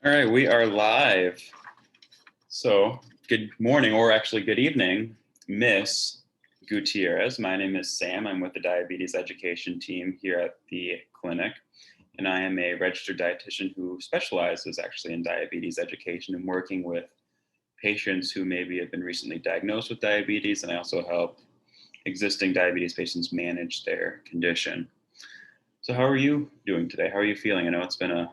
All right, we are live. So, good morning, or actually good evening, Miss Gutierrez. My name is Sam. I'm with the diabetes education team here at the clinic, and I am a registered dietitian who specializes actually in diabetes education and working with patients who maybe have been recently diagnosed with diabetes, and I also help existing diabetes patients manage their condition. So, how are you doing today? How are you feeling? I know it's been a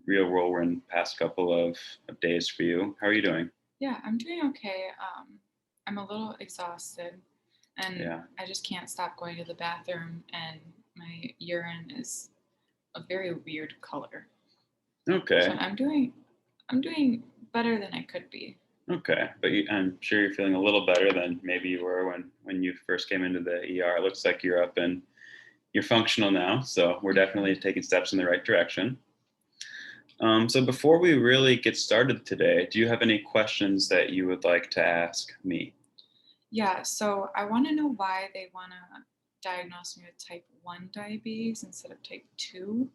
real whirlwind past couple of days for you. How are you doing? Yeah, I'm doing okay. I'm a little exhausted and Yeah. I just can't stop going to the bathroom and my urine is a very weird color. So Okay. I'm doing better than I could be. Okay. But I'm sure you're feeling a little better than maybe you were when you first came into the ER. It looks like you're up and you're functional now. So we're definitely Mhm. taking steps in the right direction. So before we really get started today, do you have any questions that you would like to ask me? Yeah, so I want to know why they want to diagnose me with type 1 diabetes instead of type 2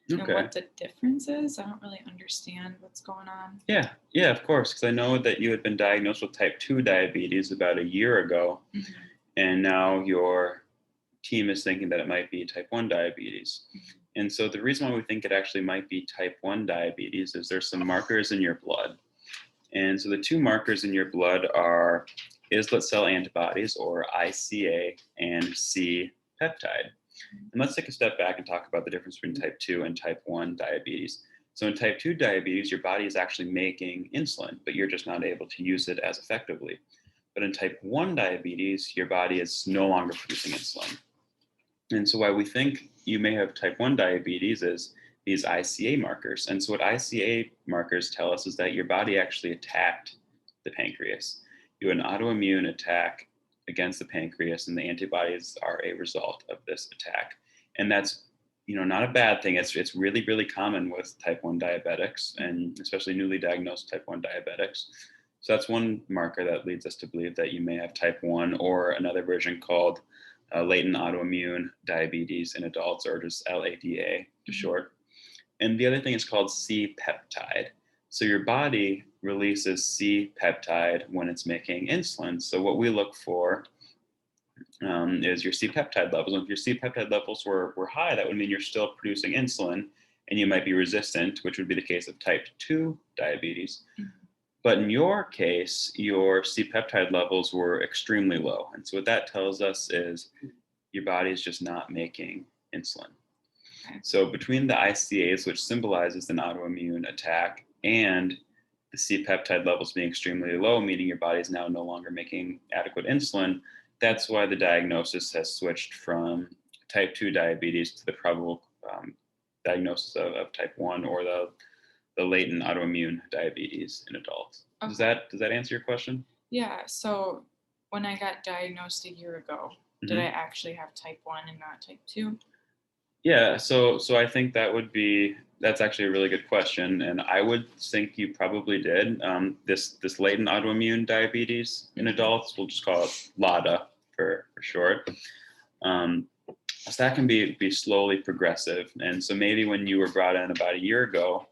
and Okay. what the difference is. I don't really understand what's going on. Yeah, of course. Because I know that you had been diagnosed with type 2 diabetes about a year ago, Mhm. and now your team is thinking that it might be type 1 diabetes. Mhm. And so the reason why we think it actually might be type 1 diabetes is there's some markers in your blood. And so the two markers in your blood are islet cell antibodies, or ICA, and C peptide. And let's take a step back and talk about the difference between type 2 and type 1 diabetes. So in type 2 diabetes, your body is actually making insulin, but you're just not able to use it as effectively. But in type 1 diabetes, your body is no longer producing insulin. And so why we think you may have type 1 diabetes is these ICA markers. And so what ICA markers tell us is that your body actually attacked the pancreas. You had an autoimmune attack against the pancreas, and the antibodies are a result of this attack. And that's not a bad thing. It's really, really common with type 1 diabetics, and especially newly diagnosed type 1 diabetics. So that's one marker that leads us to believe that you may have type 1, or another version called latent autoimmune diabetes in adults, or just LADA to Mhm. short. And the other thing is called C peptide. So your body releases C peptide when it's making insulin. So what we look for is your C peptide levels. And if your C peptide levels were high, that would mean you're still producing insulin and you might be resistant, which would be the case of type 2 diabetes. Mhm. But in your case, your C peptide levels were extremely low. And so what that tells us is your body is just not making insulin. Okay. So between the ICAs, which symbolizes an autoimmune attack, and the C peptide levels being extremely low, meaning your body is now no longer making adequate insulin, that's why the diagnosis has switched from type 2 diabetes to the probable diagnosis of type 1, or the latent autoimmune diabetes in adults. Does Okay. that answer your question? Yeah, so when I got diagnosed a year ago, did I Hmm. actually have type 1 and not type 2? Yeah, so I think that's actually a really good question, and I would think you probably did. This latent autoimmune diabetes in Mhm. adults, we'll just call it LADA for short. Um, so that can be slowly progressive, and so maybe when you were brought in about a year ago,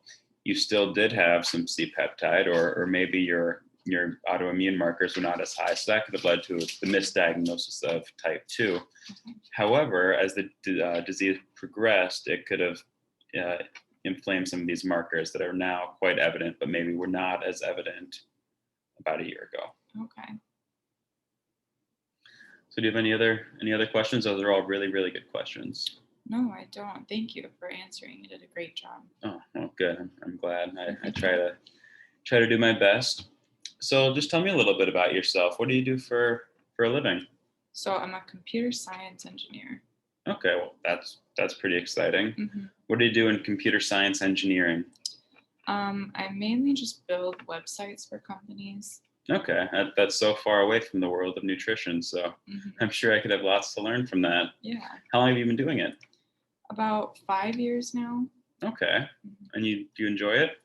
you still did have some C peptide, or maybe your autoimmune markers were not as high, so that could have led to the misdiagnosis of type 2. Okay. However, as the disease progressed, it could have uh, inflamed some of these markers that are now quite evident, but maybe were not as evident about a year ago. Okay. So, do you have any other questions? Those are all really, really good questions. No, I don't. Thank you for answering. You did a great job. Oh, well, good. I'm glad. I try to do my best. So, just tell me a little bit about yourself. What do you do for a living? So I'm a computer science engineer. Okay, well, that's pretty exciting. Hmm. What do you do in computer science engineering? I mainly just build websites for companies. Okay, that's so far away from the world of nutrition, so Hmm. I'm sure I could have lots to learn from that. Yeah, How long have you been doing it? about 5 years now. Okay, Mhm. and you enjoy it?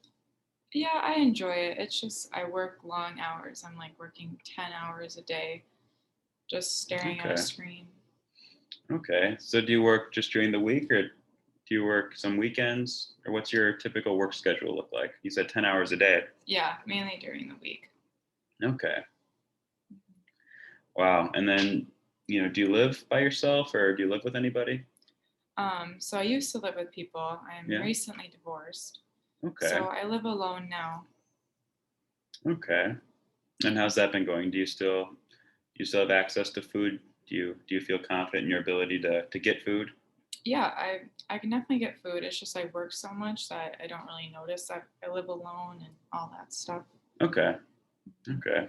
Yeah, I enjoy it. It's just I work long hours. I'm like working 10 hours a day just staring at a Okay, screen. okay. So do you work just during the week, or do Do you work some weekends, or what's your typical work schedule look like? You said 10 hours a day. Yeah, mainly during the week. Okay. Wow. And then, do you live by yourself or do you live with anybody? So I used to live with people. I'm Yeah. recently divorced. Okay. So I live alone now. Okay. And how's that been going? Do you still have access to food? Do you feel confident in your ability to get food? Yeah, I can definitely get food. It's just I work so much that I don't really notice that I live alone and all that stuff. Okay. Okay.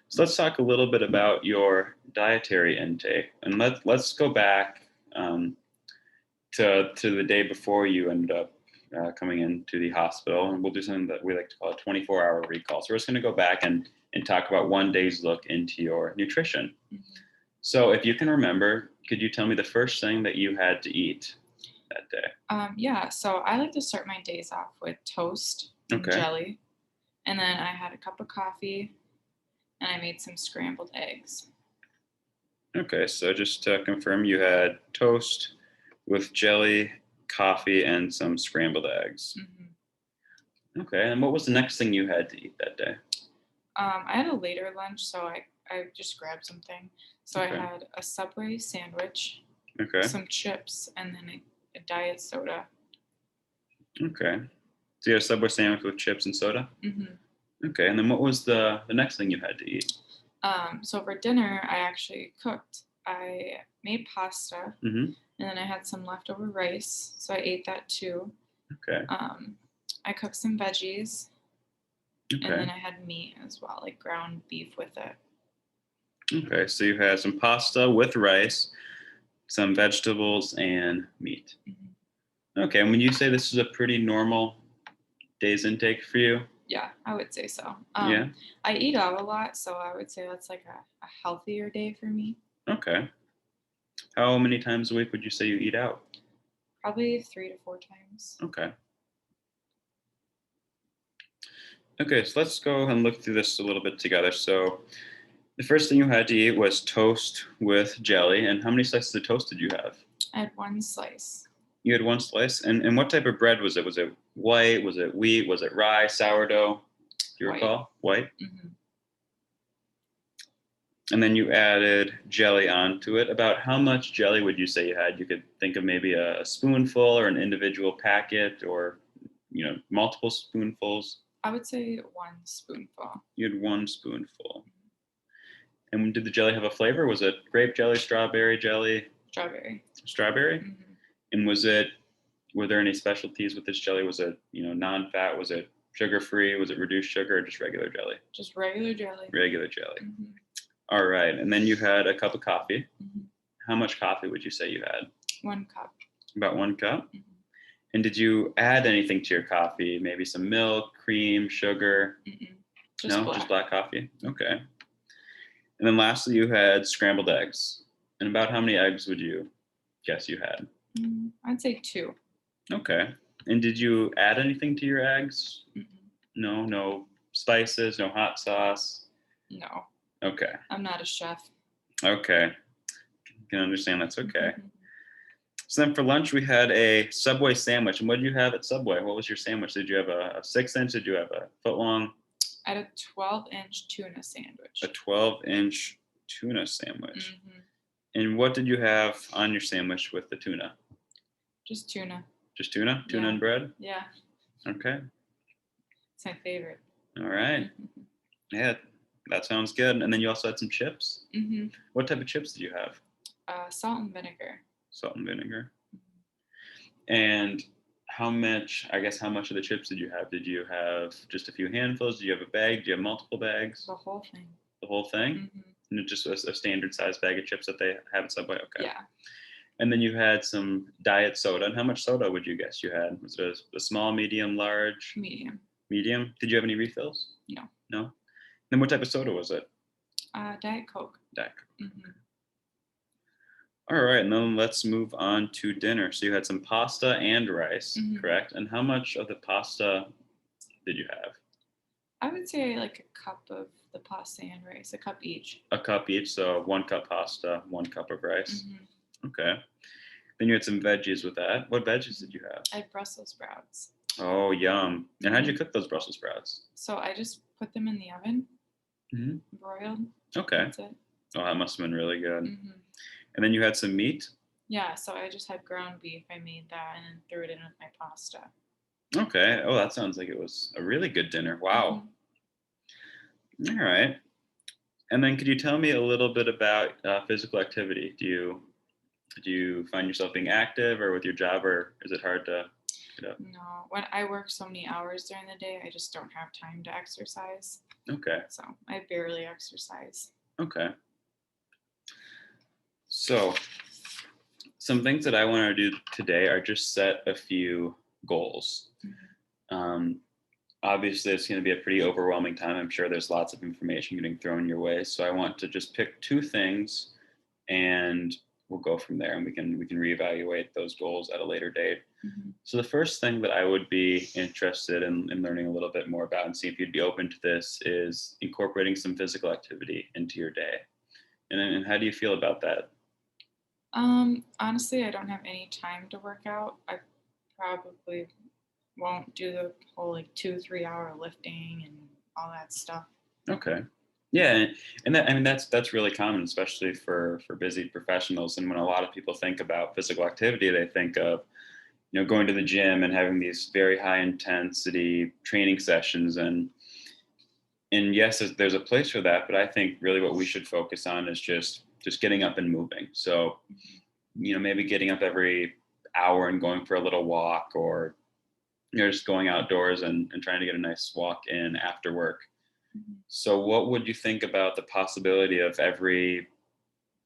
So let's talk a little bit about your dietary intake, and let's go back um, to the day before you ended up coming into the hospital, and we'll do something that we like to call a 24-hour recall. So we're just going to go back and talk about one day's look into your nutrition. Mhm. So if you can remember, could you tell me the first thing that you had to eat that day? Yeah, so I like to start my days off with toast and Okay. jelly. And then I had a cup of coffee and I made some scrambled eggs. Okay, so just to confirm, you had toast with jelly, coffee, and some scrambled eggs. Okay, and what was the next thing you had to eat that day? I had a later lunch, so I just grabbed something. So Okay. I had a Subway sandwich, Okay, some chips, and then a diet soda. okay. So you had a Subway sandwich with chips and soda? hmm Okay, and then what was the next thing you had to eat? So for dinner, I actually cooked. I made pasta, Mm-hmm. and then I had some leftover rice, so I ate that too. Okay, I cooked some veggies, and okay. then I had meat as well, like ground beef with it. Okay, so you had some pasta with rice, some vegetables, and meat. Mhm. Okay, and when you say this is a pretty normal day's intake for you? Yeah, I would say so. Yeah, I eat out a lot, so I would say that's like a healthier day for me. okay. How many times a week would you say you eat out? Probably 3 to 4 times. Okay. Okay, so let's go and look through this a little bit together. So the first thing you had to eat was toast with jelly. And how many slices of toast did you have? I had one slice. You had one slice. And what type of bread was it? Was it white? Was it wheat? Was it rye? Sourdough? Do you White. recall? White. hmm And then you added jelly onto it. About how much jelly would you say you had? You could think of maybe a spoonful or an individual packet or, multiple spoonfuls. I would say one spoonful. You had one spoonful. And did the jelly have a flavor? Was it grape jelly, strawberry jelly, Strawberry. strawberry? hmm And were there any specialties with this jelly? Was it, non-fat? Was it sugar-free? Was it reduced sugar or just regular jelly? Just regular jelly. Regular jelly. hmm All right. And then you had a cup of coffee. hmm How much coffee would you say you had? 1 cup. About 1 cup. hmm And did you add anything to your coffee? Maybe some milk, cream, sugar? Just No, black. just black coffee. Okay. And then lastly, you had scrambled eggs. And about how many eggs would you guess you had? I'd say 2. Okay. And did you add anything to your eggs? Mm-mm. No spices, no hot sauce. No, Okay. I'm not a chef. Okay. Can understand that's okay. Mhm. So then for lunch we had a Subway sandwich. And what did you have at Subway? What was your sandwich? Did you have a 6-inch? Did you have a foot long? I had a 12-inch tuna sandwich. A 12-inch tuna sandwich. hmm And what did you have on your sandwich with the tuna? Just tuna. Just tuna? Tuna Yeah. and bread? Yeah, Okay. it's my favorite. All right. Yeah, that sounds good. And then you also had some chips. hmm What type of chips did you have? Salt and vinegar. Salt and vinegar. And how much of the chips did you have? Did you have just a few handfuls? Did you have a bag? Did you have multiple bags? The whole thing. The whole thing? hmm And it just a standard size bag of chips that they have at Subway? Okay. Yeah, And then you had some diet soda. And how much soda would you guess you had? Was it a small, medium, large? medium. Medium? Did you have any refills? No. No? Then what type of soda was it? Diet Coke. Diet Coke. hmm All right, and then let's move on to dinner. So you had some pasta and rice, Mhm. correct? And how much of the pasta did you have? I would say like a cup of the pasta and rice, a cup each. A cup each, so 1 cup pasta, 1 cup of rice. hmm Okay. Then you had some veggies with that. What veggies did you have? I had Brussels sprouts. Oh, yum. And how'd you cook those Brussels sprouts? So I just put them in the oven, Hmm. broiled. Okay. That's it. Oh, that must have been really good. Hmm. And then you had some meat? Yeah, so I just had ground beef. I made that and then threw it in with my pasta. Okay. Oh, that sounds like it was a really good dinner. Wow. Mhm. All right. And then could you tell me a little bit about physical activity? Do you find yourself being active or with your job, or is it hard to get up? No, when I work so many hours during the day, I just don't have time to exercise. Okay. So I barely exercise. Okay. So some things that I want to do today are just set a few goals. Um, Obviously, it's going to be a pretty overwhelming time. I'm sure there's lots of information getting thrown your way. So I want to just pick two things, and we'll go from there, and we can reevaluate those goals at a later date. Mhm. So the first thing that I would be interested in learning a little bit more about and see if you'd be open to this is incorporating some physical activity into your day. And how do you feel about that? Honestly, I don't have any time to work out. I probably won't do the whole like 2-3 hour lifting and all that stuff. Okay. Yeah, and that, I mean, that's really common, especially for busy professionals. And when a lot of people think about physical activity, they think of going to the gym and having these very high intensity training sessions. And yes, there's a place for that, but I think really what we should focus on is just getting up and moving. So maybe getting up every hour and going for a little walk, or just going outdoors and trying to get a nice walk in after work. Mhm. So what would you think about the possibility of every,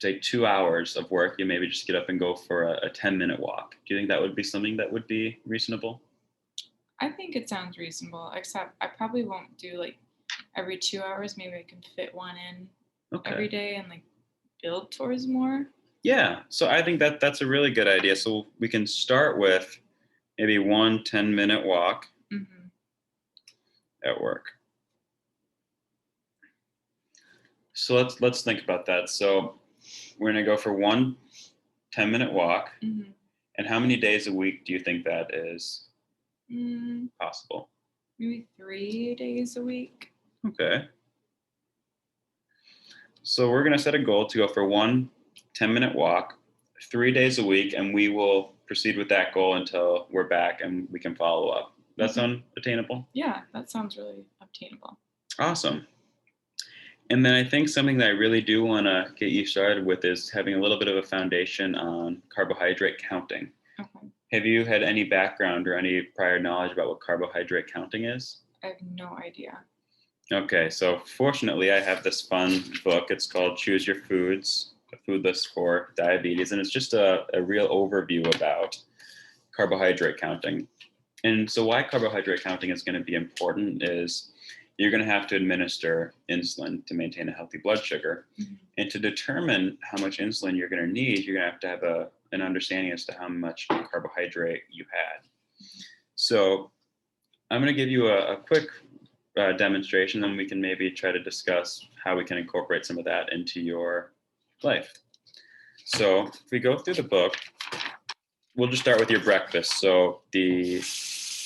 say, 2 hours of work, you maybe just get up and go for a 10-minute walk? Do you think that would be something that would be reasonable? I think it sounds reasonable, except I probably won't do like every 2 hours. Maybe I can fit one in every Okay. day and like build towards more. Yeah. So I think that's a really good idea. So we can start with maybe one 10-minute walk Hmm. at work. So let's think about that. So we're gonna go for one 10-minute walk. Hmm. And how many days a week do you think that is Mm, possible? maybe 3 days a week. Okay. So we're going to set a goal to go for one 10-minute walk 3 days a week, and we will proceed with that goal until we're back and we can follow up. That Okay. sound attainable? Yeah, that sounds really obtainable. Awesome. And then I think something that I really do want to get you started with is having a little bit of a foundation on carbohydrate counting. Okay. Have you had any background or any prior knowledge about what carbohydrate counting is? I have no idea. Okay, so fortunately, I have this fun book. It's called Choose Your Foods, a food list for diabetes. And it's just a real overview about carbohydrate counting. And so, why carbohydrate counting is going to be important is you're going to have to administer insulin to maintain a healthy blood sugar. Mhm. And to determine how much insulin you're going to need, you're going to have an understanding as to how much carbohydrate you had. So, I'm going to give you a quick demonstration, then we can maybe try to discuss how we can incorporate some of that into your life. So if we go through the book, we'll just start with your breakfast. So the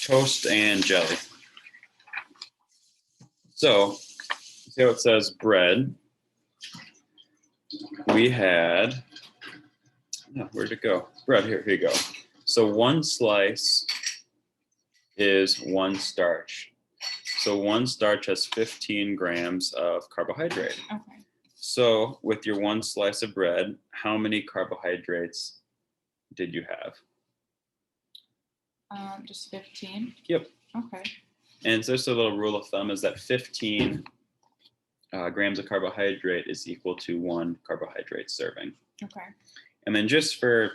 toast and jelly. So see how it says bread. We had, where'd it go? Bread, here you go. So one slice is one starch. So one starch has 15 grams of carbohydrate. Okay. So with your one slice of bread, how many carbohydrates did you have? Just 15. Yep. Okay. And so just a little rule of thumb is that 15 grams of carbohydrate is equal to one carbohydrate serving. Okay. And then just to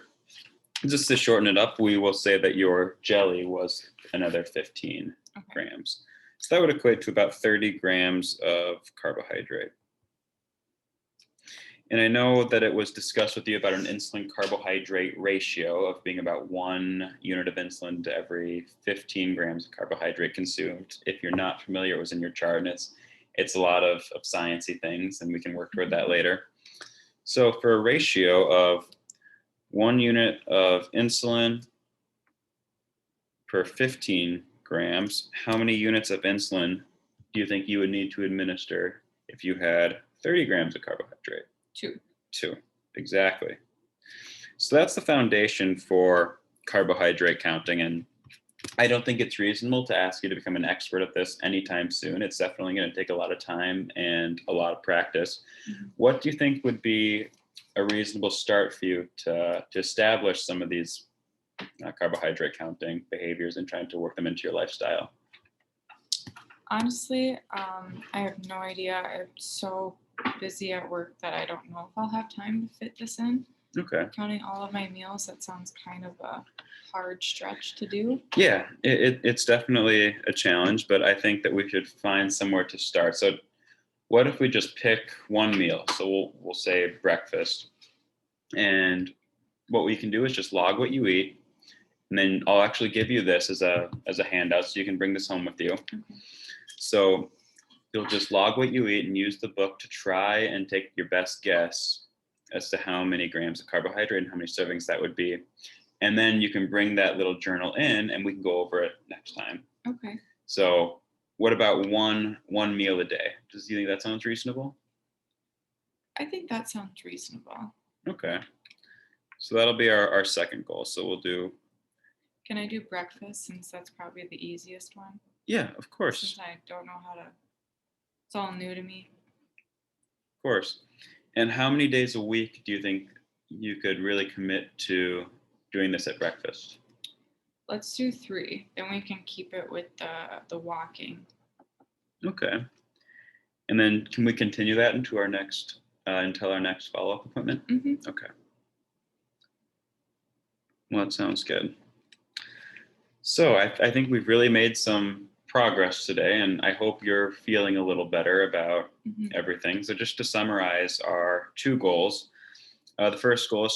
shorten it up, we will say that your jelly was another 15 grams. So that would equate to about 30 grams of carbohydrate. And I know that it was discussed with you about an insulin carbohydrate ratio of being about 1 unit of insulin to every 15 grams of carbohydrate consumed. If you're not familiar, it was in your chart, and it's a lot of sciencey things, and we can work toward that later. So for a ratio of 1 unit of insulin per 15 grams. How many units of insulin do you think you would need to administer if you had 30 grams of carbohydrate? 2. 2. Exactly. So that's the foundation for carbohydrate counting. And I don't think it's reasonable to ask you to become an expert at this anytime soon. It's definitely going to take a lot of time and a lot of practice. What do you think would be a reasonable start for you to establish some of these carbohydrate counting behaviors and trying to work them into your lifestyle? Honestly, I have no idea. I'm so busy at work that I don't know if I'll have time to fit this in. Okay. Counting all of my meals, that sounds kind of a hard stretch to do. Yeah, it's definitely a challenge, but I think that we should find somewhere to start. So what if we just pick one meal? So we'll say breakfast. And what we can do is just log what you eat. And then I'll actually give you this as a handout so you can bring this home with you. Okay. So you'll just log what you eat and use the book to try and take your best guess as to how many grams of carbohydrate and how many servings that would be. And then you can bring that little journal in and we can go over it next time. Okay. So what about one meal a day? Do you think that sounds reasonable? I think that sounds reasonable. Okay. So that'll be our second goal. So we'll do. Can I do breakfast since that's probably the easiest one? Yeah, of course. Since I don't know how to, it's all new to me. Of course. And how many days a week do you think you could really commit to doing this at breakfast? Let's do 3. Then we can keep it with the walking. Okay. And then can we continue that into our next until our next follow-up appointment? Mm-hmm. Okay. Well, that sounds good. So I think we've really made some progress today, and I hope you're feeling a little better about everything. So just to summarize our 2 goals, the first goal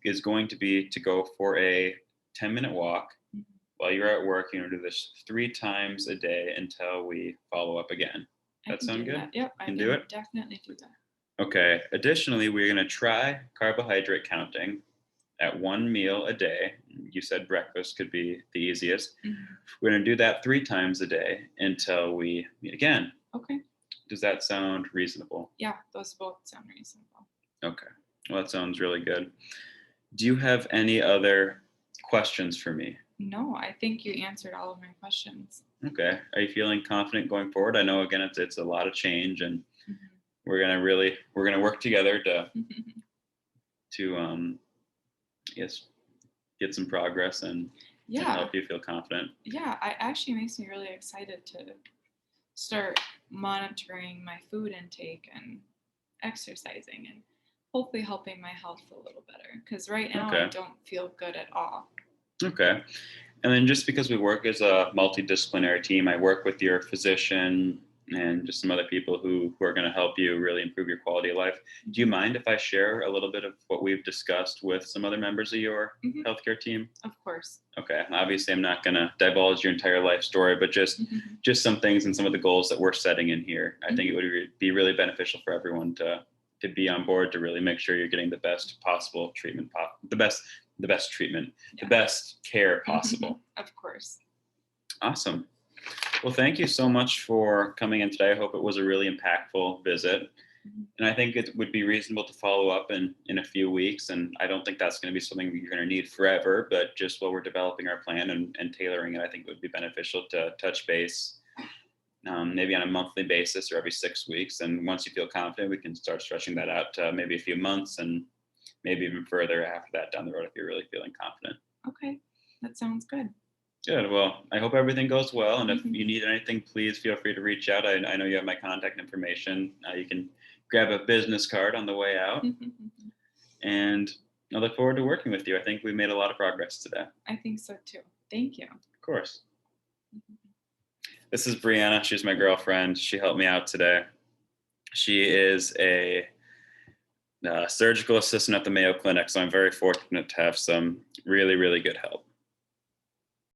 is going to be to go for a 10-minute walk while you're at work. You're going to do this 3 times a day until we follow up again. That sound good? That. Yep, I can do it? Definitely do that. Okay. Additionally, we're going to try carbohydrate counting at 1 meal a day. You said breakfast could be the easiest. We're going to do that 3 times a day until we meet again. Okay. Does that sound reasonable? Yeah, those both sound reasonable. Okay. Well, that sounds really good. Do you have any other questions for me? No, I think you answered all of my questions. Okay. Are you feeling confident going forward? I know, again, it's a lot of change, and we're gonna work together to yes, get some progress and help you feel confident. Yeah, it actually makes me really excited to start monitoring my food intake and exercising and hopefully helping my health a little better. Because right now I don't feel good at all. Okay. And then just because we work as a multidisciplinary team, I work with your physician and just some other people who are going to help you really improve your quality of life. Do you mind if I share a little bit of what we've discussed with some other members of your healthcare team? Of course. Okay. Obviously, I'm not going to divulge your entire life story, but just some things and some of the goals that we're setting in here. I think it would be really beneficial for everyone to be on board to really make sure you're getting the best possible treatment, the best treatment, the best care possible. Of course. Awesome. Well, thank you so much for coming in today. I hope it was a really impactful visit. And I think it would be reasonable to follow up in a few weeks. And I don't think that's going to be something you're going to need forever, but just while we're developing our plan and tailoring it, I think it would be beneficial to touch base maybe on a monthly basis or every 6 weeks. And once you feel confident, we can start stretching that out to maybe a few months and maybe even further after that down the road if you're really feeling confident. Okay, that sounds good. Good. Well, I hope everything goes well. And if you need anything, please feel free to reach out. I know you have my contact information. You can grab a business card on the way out. And I look forward to working with you. I think we made a lot of progress today. I think so too. Thank you. Of course. This is Brianna. She's my girlfriend. She helped me out today. She is a surgical assistant at the Mayo Clinic, so I'm very fortunate to have some really, really good help.